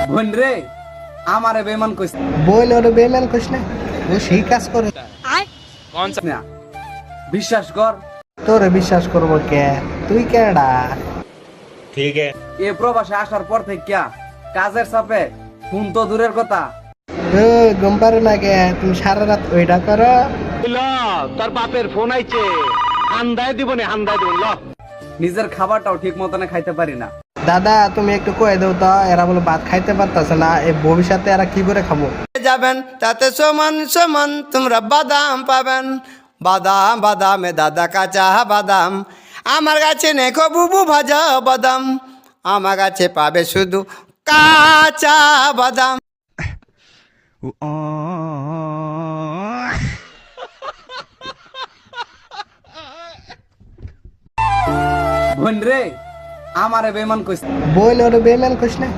বোন রে আমারে বেমান কইস বইল ওরে বেমান কইস না, ও সেই কাজ করে। না বিশ্বাস কর তোরে বিশ্বাস করবো কে, তুই কেডা? এ প্রবাসে আসার পর থেকে কাজের চাপে ফোন তো দূরের কথা ও ঘুম পারে না কে, তুমি সারা রাত ওইটা করো। তোর বাপের ফোন আইছে, হান্দায় দিব নে, হান্দায় দিব ল। নিজের খাবারটাও ঠিক মতনে খাইতে পারি না। দাদা তুমি একটু কয়ে দাও তো, এরা বলে ভাত খাইতে পারতেছে না, এই ভবিষ্যতে এরা কি করে খাবো? যাবেন তাতে সমান সমান তোমরা বাদাম পাবেন, বাদাম বাদামে দাদা কাঁচা বাদাম, আমার কাছে নেখো বুবু ভাজা বাদাম, আমার কাছে পাবে শুধু কাঁচা বাদাম। বোন রে আমারে বেমান কইস বইল ওরে বেমান কইস না।